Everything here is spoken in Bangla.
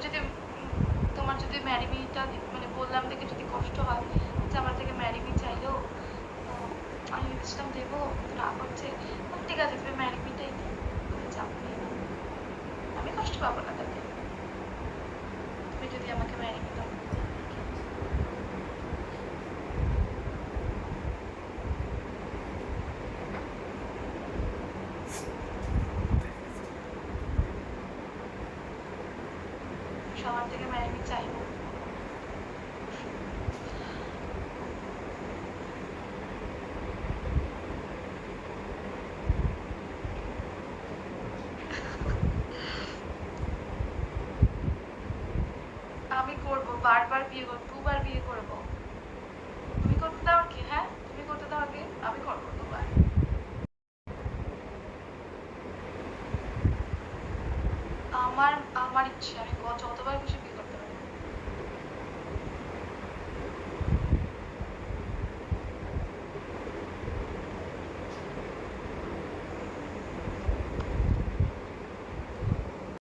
যদি তোমার যদি ম্যারিমিটা মানে বললাম দেখে যদি কষ্ট হয় যে আমার থেকে ম্যারিমি চাইলেও আমি ভেবেছিলাম দেবো না করছে, ঠিক আছে তুমি ম্যারিমিটাই চাপ নিয়ে নাও, আমি কষ্ট পাবো না তাতে, তুমি যদি আমাকে ম্যারিমি দাও। সবার থেকে ম্যারিমি চাইবো। আমি করবো, বারবার বিয়ে করবো, 2বার বিয়ে করবো। তুমি করতে দাও কি? হ্যাঁ তুমি করতে দাও আগে, আমি করবো 2বার। আমার আমার ইচ্ছে, আমি যতবার খুশি বিয়ে